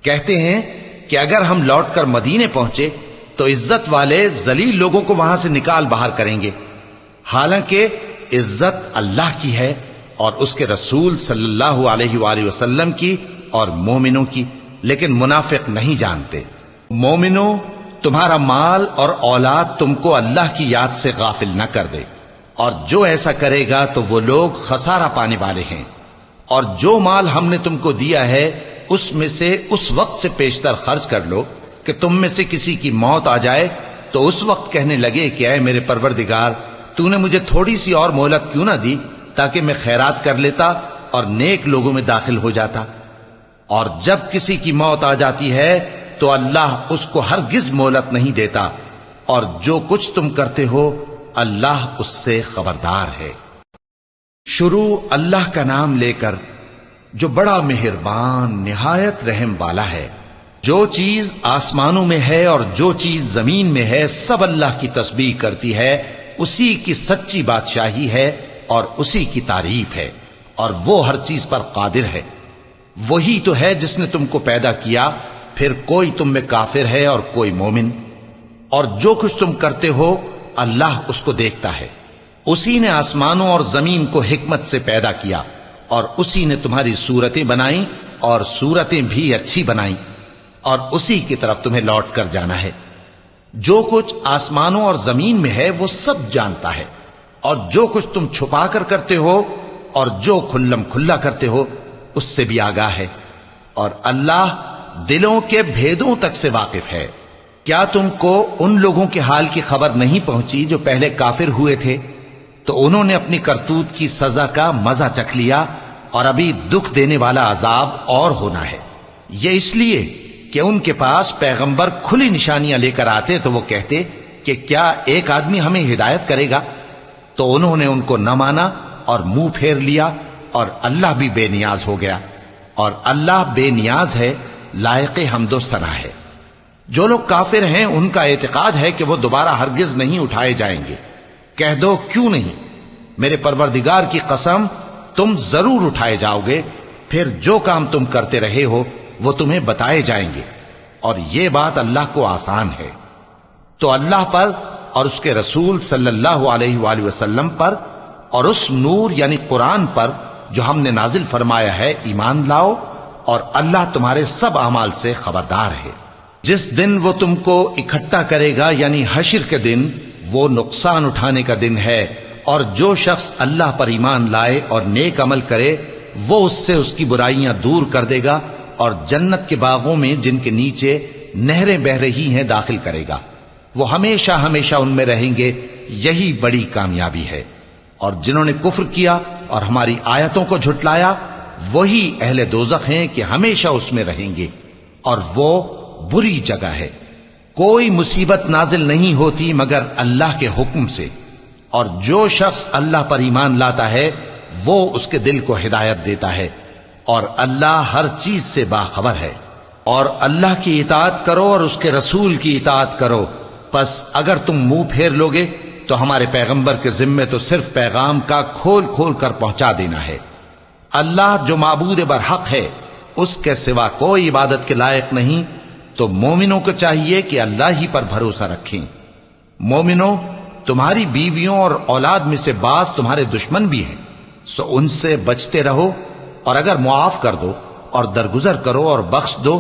کہتے ہیں کہ اگر ہم لوٹ کر مدینے پہنچے تو عزت والے ذلیل لوگوں کو وہاں سے نکال باہر کریں گے، حالانکہ عزت اللہ کی ہے اور اس کے رسول صلی اللہ علیہ وآلہ وسلم کی اور مومنوں کی، لیکن منافق نہیں جانتے۔ مومنوں، تمہارا مال اور اولاد تم کو اللہ کی یاد سے غافل نہ کر دے، اور جو ایسا کرے گا تو وہ لوگ خسارہ پانے والے ہیں۔ اور جو مال ہم نے تم کو دیا ہے اس میں سے اس وقت سے پیشتر خرچ کر لو کہ تم میں سے کسی کی موت آ جائے تو اس وقت کہنے لگے کہ اے میرے پروردگار، تو نے مجھے تھوڑی سی اور مہلت کیوں نہ دی تاکہ میں خیرات کر لیتا اور نیک لوگوں میں داخل ہو جاتا۔ اور جب کسی کی موت آ جاتی ہے تو اللہ اس کو ہرگز مہلت نہیں دیتا، اور جو کچھ تم کرتے ہو اللہ اس سے خبردار ہے۔ شروع اللہ کا نام لے کر جو بڑا مہربان نہایت رحم والا ہے۔ جو چیز آسمانوں میں ہے اور جو چیز زمین میں ہے سب اللہ کی تسبیح کرتی ہے، اسی کی سچی بادشاہی ہے اور اسی کی تعریف ہے، اور وہ ہر چیز پر قادر ہے۔ وہی تو ہے جس نے تم کو پیدا کیا، پھر کوئی تم میں کافر ہے اور کوئی مومن، اور جو کچھ تم کرتے ہو اللہ اس کو دیکھتا ہے۔ اسی نے آسمانوں اور زمین کو حکمت سے پیدا کیا، اور اسی نے تمہاری صورتیں بنائیں اور صورتیں بھی اچھی بنائیں، اور اسی کی طرف تمہیں لوٹ کر جانا ہے۔ جو کچھ آسمانوں اور زمین میں ہے وہ سب جانتا ہے، اور جو کچھ تم چھپا کر کرتے ہو اور جو کھلم کھلا کرتے ہو اس سے بھی آگاہ ہے، اور اللہ دلوں کے بھیدوں تک سے واقف ہے۔ کیا تم کو ان لوگوں کے حال کی خبر نہیں پہنچی جو پہلے کافر ہوئے تھے؟ تو انہوں نے اپنی کرتوت کی سزا کا مزہ چکھ لیا، اور ابھی دکھ دینے والا عذاب اور ہونا ہے۔ یہ اس لیے کہ ان کے پاس پیغمبر کھلی نشانیاں لے کر آتے تو وہ کہتے کہ کیا ایک آدمی ہمیں ہدایت کرے گا؟ تو انہوں نے ان کو نہ مانا اور منہ پھیر لیا، اور اللہ بھی بے نیاز ہو گیا، اور اللہ بے نیاز ہے، لائق حمد و ثنا ہے۔ جو لوگ کافر ہیں ان کا اعتقاد ہے کہ وہ دوبارہ ہرگز نہیں اٹھائے جائیں گے۔ کہہ دو کیوں نہیں، میرے پروردگار کی قسم تم ضرور اٹھائے جاؤ گے، پھر جو کام تم کرتے رہے ہو وہ تمہیں بتائے جائیں گے، اور یہ بات اللہ کو آسان ہے۔ تو اللہ پر اور اس کے رسول صلی اللہ علیہ وآلہ وسلم پر اور اس نور یعنی قرآن پر جو ہم نے نازل فرمایا ہے ایمان لاؤ، اور اللہ تمہارے سب اعمال سے خبردار ہے۔ جس دن وہ تم کو اکٹھا کرے گا یعنی حشر کے دن، وہ نقصان اٹھانے کا دن ہے، اور جو شخص اللہ پر ایمان لائے اور نیک عمل کرے وہ اس سے اس کی برائیاں دور کر دے گا، اور جنت کے باغوں میں جن کے نیچے نہریں بہ رہی ہیں داخل کرے گا۔ وہ ہمیشہ ہمیشہ ان میں رہیں گے، یہی بڑی کامیابی ہے۔ اور جنہوں نے کفر کیا اور ہماری آیتوں کو جھٹلایا وہی اہل دوزخ ہیں کہ ہمیشہ اس میں رہیں گے، اور وہ بری جگہ ہے۔ کوئی مصیبت نازل نہیں ہوتی مگر اللہ کے حکم سے، اور جو شخص اللہ پر ایمان لاتا ہے وہ اس کے دل کو ہدایت دیتا ہے، اور اللہ ہر چیز سے باخبر ہے۔ اور اللہ کی اطاعت کرو اور اس کے رسول کی اطاعت کرو، پس اگر تم منہ پھیر لوگے تو ہمارے پیغمبر کے ذمے تو صرف پیغام کا کھول کھول کر پہنچا دینا ہے۔ اللہ جو معبود برحق ہے اس کے سوا کوئی عبادت کے لائق نہیں، تو مومنوں کو چاہیے کہ اللہ ہی پر بھروسہ رکھیں۔ مومنوں، تمہاری بیویوں اور اولاد میں سے بعض تمہارے دشمن بھی ہیں، سو ان سے بچتے رہو، اور اگر معاف کر دو اور درگزر کرو اور بخش دو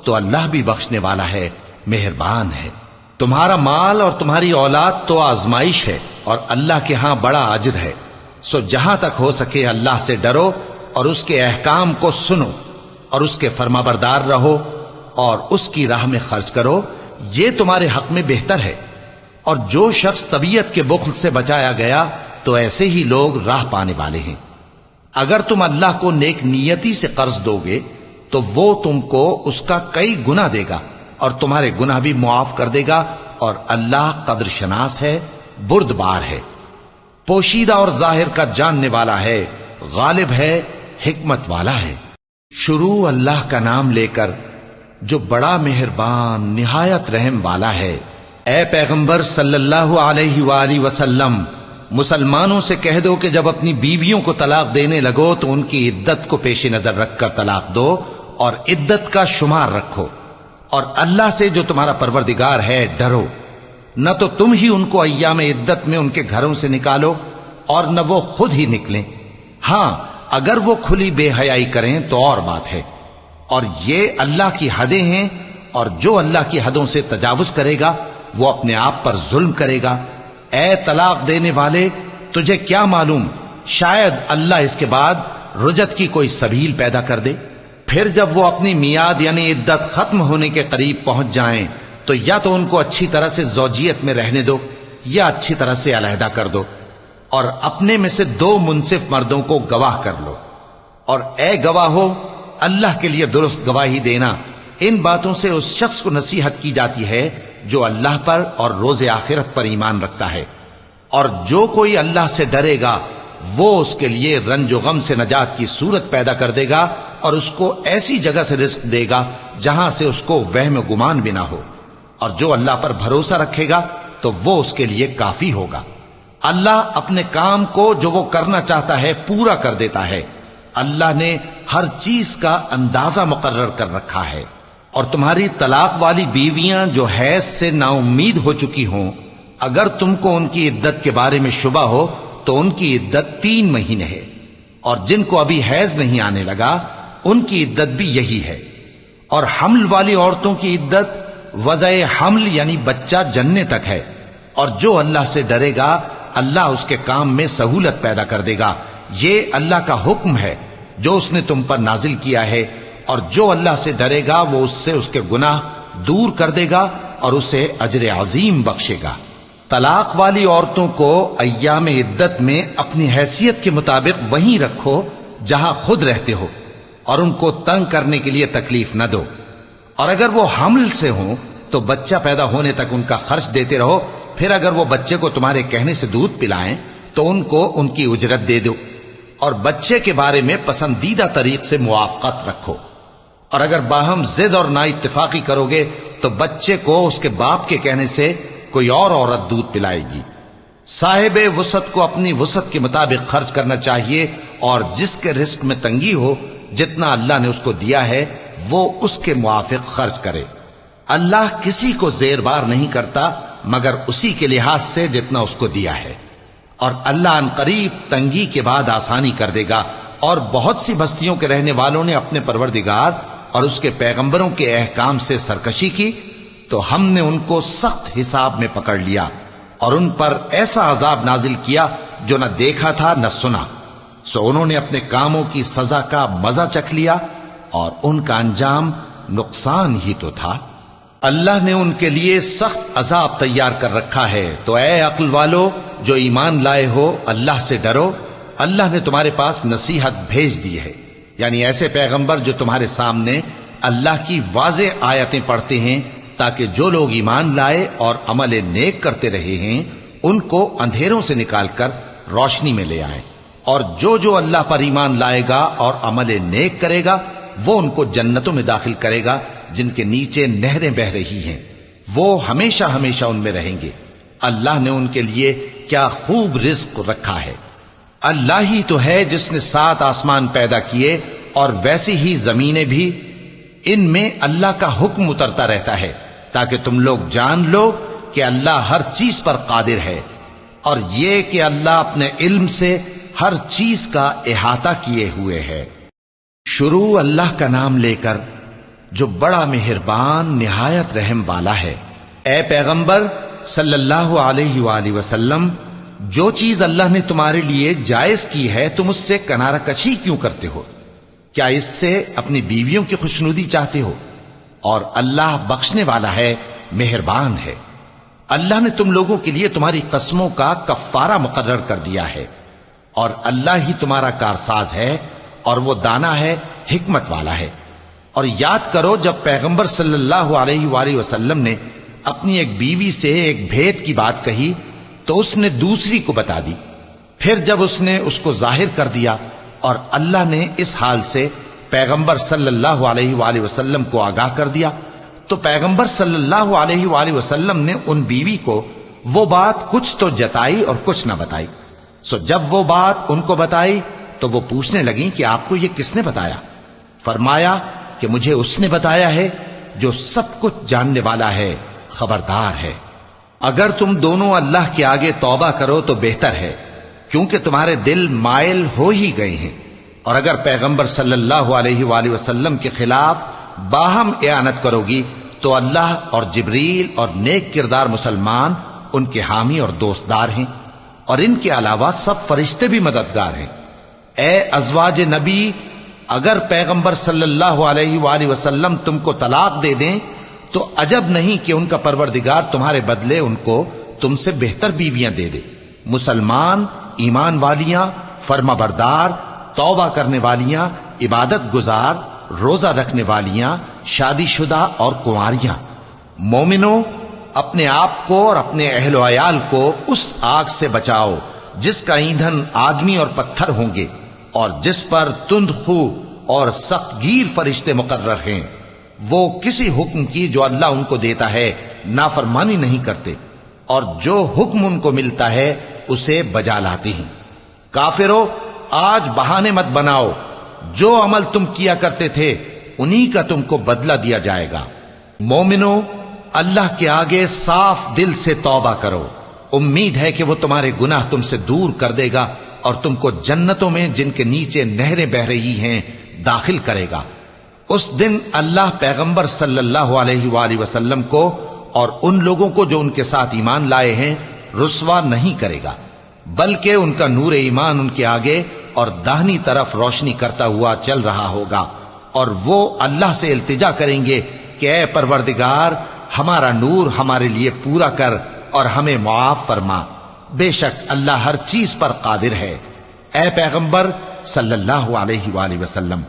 تو اللہ بھی بخشنے والا ہے، مہربان ہے۔ تمہارا مال اور تمہاری اولاد تو آزمائش ہے، اور اللہ کے ہاں بڑا اجر ہے، سو جہاں تک ہو سکے اللہ سے ڈرو اور اس کے احکام کو سنو، اور اس کے فرمانبردار رہو، اور اس کی راہ میں خرچ کرو، یہ تمہارے حق میں بہتر ہے۔ اور جو شخص طبیعت کے بخل سے بچایا گیا تو ایسے ہی لوگ راہ پانے والے ہیں۔ اگر تم اللہ کو نیک نیتی سے قرض دو گے تو وہ تم کو اس کا کئی گنا دے گا، اور تمہارے گناہ بھی معاف کر دے گا، اور اللہ قدر شناس ہے، بردبار ہے، پوشیدہ اور ظاہر کا جاننے والا ہے، غالب ہے، حکمت والا ہے۔ شروع اللہ کا نام لے کر جو بڑا مہربان نہایت رحم والا ہے۔ اے پیغمبر صلی اللہ علیہ وآلہ وسلم، مسلمانوں سے کہہ دو کہ جب اپنی بیویوں کو طلاق دینے لگو تو ان کی عدت کو پیش نظر رکھ کر طلاق دو، اور عدت کا شمار رکھو، اور اللہ سے جو تمہارا پروردگار ہے ڈرو۔ نہ تو تم ہی ان کو ایام عدت میں ان کے گھروں سے نکالو، اور نہ وہ خود ہی نکلیں۔ ہاں، اگر وہ کھلی بے حیائی کریں تو اور بات ہے، اور یہ اللہ کی حدیں ہیں، اور جو اللہ کی حدوں سے تجاوز کرے گا وہ اپنے آپ پر ظلم کرے گا۔ اے طلاق دینے والے، تجھے کیا معلوم، شاید اللہ اس کے بعد رجعت کی کوئی سبیل پیدا کر دے۔ پھر جب وہ اپنی میعاد یعنی عدت ختم ہونے کے قریب پہنچ جائیں تو یا تو ان کو اچھی طرح سے زوجیت میں رہنے دو، یا اچھی طرح سے علیحدہ کر دو، اور اپنے میں سے 2 منصف مردوں کو گواہ کر لو۔ اور اے گواہو، اللہ کے لیے درست گواہی دینا۔ ان باتوں سے اس شخص کو نصیحت کی جاتی ہے جو اللہ پر اور روز آخرت پر ایمان رکھتا ہے، اور جو کوئی اللہ سے ڈرے گا وہ اس کے لیے رنج و غم سے نجات کی صورت پیدا کر دے گا، اور اس کو ایسی جگہ سے رزق دے گا جہاں سے اس کو وہم و گمان بھی نہ ہو، اور جو اللہ پر بھروسہ رکھے گا تو وہ اس کے لیے کافی ہوگا۔ اللہ اپنے کام کو جو وہ کرنا چاہتا ہے پورا کر دیتا ہے۔ اللہ نے ہر چیز کا اندازہ مقرر کر رکھا ہے۔ اور تمہاری طلاق والی بیویاں جو حیض سے نا امید ہو چکی ہوں، اگر تم کو ان کی عدت کے بارے میں شبہ ہو تو ان کی عدت 3 مہینے ہے، اور جن کو ابھی حیض نہیں آنے لگا ان کی عدت بھی یہی ہے۔ اور حمل والی عورتوں کی عدت وضع حمل یعنی بچہ جننے تک ہے، اور جو اللہ سے ڈرے گا اللہ اس کے کام میں سہولت پیدا کر دے گا۔ یہ اللہ کا حکم ہے جو اس نے تم پر نازل کیا ہے، اور جو اللہ سے ڈرے گا وہ اس سے اس کے گناہ دور کر دے گا اور اسے اجر عظیم بخشے گا۔ طلاق والی عورتوں کو ایام عدت میں اپنی حیثیت کے مطابق وہیں رکھو جہاں خود رہتے ہو، اور ان کو تنگ کرنے کے لیے تکلیف نہ دو۔ اور اگر وہ حمل سے ہوں تو بچہ پیدا ہونے تک ان کا خرچ دیتے رہو، پھر اگر وہ بچے کو تمہارے کہنے سے دودھ پلائیں تو ان کو ان کی اجرت دے دو، اور بچے کے بارے میں پسندیدہ طریق سے موافقت رکھو۔ اور اگر باہم ضد اور نا اتفاقی کرو گے تو بچے کو اس کے باپ کے کہنے سے کوئی اور عورت دودھ پلائے گی۔ صاحب وسعت کو اپنی وسعت کے مطابق خرچ کرنا چاہیے، اور جس کے رزق میں تنگی ہو جتنا اللہ نے اس کو دیا ہے وہ اس کے موافق خرچ کرے۔ اللہ کسی کو زیر بار نہیں کرتا مگر اسی کے لحاظ سے جتنا اس کو دیا ہے، اور اللہ ان قریب تنگی کے بعد آسانی کر دے گا۔ اور بہت سی بستیوں کے رہنے والوں نے اپنے پروردگار اور اس کے پیغمبروں کے احکام سے سرکشی کی تو ہم نے ان کو سخت حساب میں پکڑ لیا، اور ان پر ایسا عذاب نازل کیا جو نہ دیکھا تھا نہ سنا، سو انہوں نے اپنے کاموں کی سزا کا مزہ چکھ لیا، اور ان کا انجام نقصان ہی تو تھا۔ اللہ نے ان کے لیے سخت عذاب تیار کر رکھا ہے، تو اے عقل والو جو ایمان لائے ہو اللہ سے ڈرو۔ اللہ نے تمہارے پاس نصیحت بھیج دی ہے، یعنی ایسے پیغمبر جو تمہارے سامنے اللہ کی واضح آیتیں پڑھتے ہیں تاکہ جو لوگ ایمان لائے اور عمل نیک کرتے رہے ہیں ان کو اندھیروں سے نکال کر روشنی میں لے آئیں، اور جو اللہ پر ایمان لائے گا اور عمل نیک کرے گا وہ ان کو جنتوں میں داخل کرے گا جن کے نیچے نہریں بہ رہی ہیں، وہ ہمیشہ ہمیشہ ان میں رہیں گے۔ اللہ نے ان کے لیے کیا خوب رزق رکھا ہے۔ اللہ ہی تو ہے جس نے 7 آسمان پیدا کیے اور ویسی ہی زمینیں بھی، ان میں اللہ کا حکم اترتا رہتا ہے تاکہ تم لوگ جان لو کہ اللہ ہر چیز پر قادر ہے، اور یہ کہ اللہ اپنے علم سے ہر چیز کا احاطہ کیے ہوئے ہے۔ شروع اللہ کا نام لے کر جو بڑا مہربان نہایت رحم والا ہے۔ اے پیغمبر صلی اللہ علیہ وآلہ وسلم، جو چیز اللہ نے تمہارے لیے جائز کی ہے تم اس سے کنارہ کشی کیوں کرتے ہو؟ کیا اس سے اپنی بیویوں کی خوشنودی چاہتے ہو؟ اور اللہ بخشنے والا ہے، مہربان ہے۔ اللہ نے تم لوگوں کے لیے تمہاری قسموں کا کفارہ مقرر کر دیا ہے، اور اللہ ہی تمہارا کارساز ہے، اور وہ دانا ہے، حکمت والا ہے۔ اور یاد کرو جب پیغمبر صلی اللہ علیہ وآلہ وسلم نے اپنی ایک بیوی سے ایک بھید کی بات کہی تو اس نے دوسری کو بتا دی، پھر جب اس نے اس کو ظاہر کر دیا اور اللہ نے اس حال سے پیغمبر صلی اللہ علیہ وآلہ وسلم کو آگاہ کر دیا تو پیغمبر صلی اللہ علیہ وآلہ وسلم نے ان بیوی کو وہ بات کچھ تو جتائی اور کچھ نہ بتائی۔ سو جب وہ بات ان کو بتائی تو وہ پوچھنے لگیں کہ آپ کو یہ کس نے بتایا؟ فرمایا کہ مجھے اس نے بتایا ہے جو سب کچھ جاننے والا ہے، خبردار ہے۔ اگر تم دونوں اللہ کے آگے توبہ کرو تو بہتر ہے، کیونکہ تمہارے دل مائل ہو ہی گئے ہیں، اور اگر پیغمبر صلی اللہ علیہ وآلہ وسلم کے خلاف باہم اعانت کرو گی تو اللہ اور جبریل اور نیک کردار مسلمان ان کے حامی اور دوستدار ہیں، اور ان کے علاوہ سب فرشتے بھی مددگار ہیں۔ اے ازواج نبی، اگر پیغمبر صلی اللہ علیہ وآلہ وسلم تم کو طلاق دے دیں تو عجب نہیں کہ ان کا پروردگار تمہارے بدلے ان کو تم سے بہتر بیویاں دے دے، مسلمان، ایمان والیاں، فرما بردار، توبہ کرنے والیاں، عبادت گزار، روزہ رکھنے والیاں، شادی شدہ اور کنواریاں۔ مومنوں، اپنے آپ کو اور اپنے اہل و عیال کو اس آگ سے بچاؤ جس کا ایندھن آدمی اور پتھر ہوں گے، اور جس پر تند خو اور سخت گیر فرشتے مقرر ہیں۔ وہ کسی حکم کی جو اللہ ان کو دیتا ہے نافرمانی نہیں کرتے، اور جو حکم ان کو ملتا ہے اسے بجا لاتے ہیں۔ کافرو، آج بہانے مت بناؤ، جو عمل تم کیا کرتے تھے انہی کا تم کو بدلہ دیا جائے گا۔ مومنو، اللہ کے آگے صاف دل سے توبہ کرو، امید ہے کہ وہ تمہارے گناہ تم سے دور کر دے گا اور تم کو جنتوں میں جن کے نیچے نہریں بہ رہی ہیں داخل کرے گا۔ اس دن اللہ پیغمبر صلی اللہ علیہ وآلہ وسلم کو اور ان لوگوں کو جو ان کے ساتھ ایمان لائے ہیں رسوا نہیں کرے گا، بلکہ ان کا نور ایمان ان کے آگے اور داہنی طرف روشنی کرتا ہوا چل رہا ہوگا، اور وہ اللہ سے التجا کریں گے کہ اے پروردگار، ہمارا نور ہمارے لیے پورا کر اور ہمیں معاف فرما، بے شک اللہ ہر چیز پر قادر ہے۔ اے پیغمبر صلی اللہ علیہ وآلہ وسلم،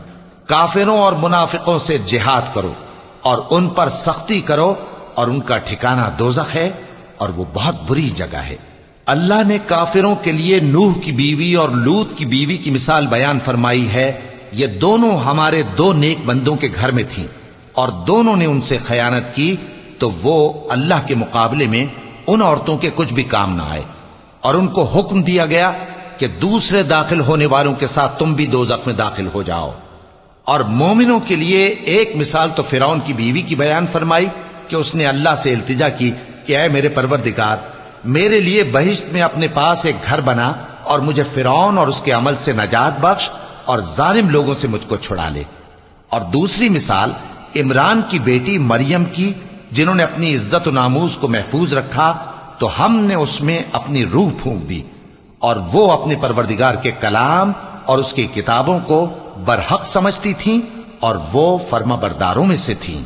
کافروں اور منافقوں سے جہاد کرو اور ان پر سختی کرو، اور ان کا ٹھکانہ دوزخ ہے اور وہ بہت بری جگہ ہے۔ اللہ نے کافروں کے لیے نوح کی بیوی اور لوط کی بیوی کی مثال بیان فرمائی ہے۔ یہ دونوں ہمارے دو نیک بندوں کے گھر میں تھیں، اور دونوں نے ان سے خیانت کی تو وہ اللہ کے مقابلے میں ان عورتوں کے کچھ بھی کام نہ آئے، اور ان کو حکم دیا گیا کہ دوسرے داخل ہونے والوں کے ساتھ تم بھی دوزخ میں داخل ہو جاؤ۔ اور مومنوں کے لیے ایک مثال تو فرعون کی بیوی کی بیان فرمائی کہ اس نے اللہ سے التجا کی کہ اے میرے پروردگار، میرے لیے بہشت میں اپنے پاس ایک گھر بنا اور مجھے فرعون اور اس کے عمل سے نجات بخش اور ظالم لوگوں سے مجھ کو چھڑا لے۔ اور دوسری مثال عمران کی بیٹی مریم کی، جنہوں نے اپنی عزت و ناموس کو محفوظ رکھا تو ہم نے اس میں اپنی روح پھونک دی، اور وہ اپنے پروردگار کے کلام اور اس کی کتابوں کو برحق سمجھتی تھیں، اور وہ فرما برداروں میں سے تھیں۔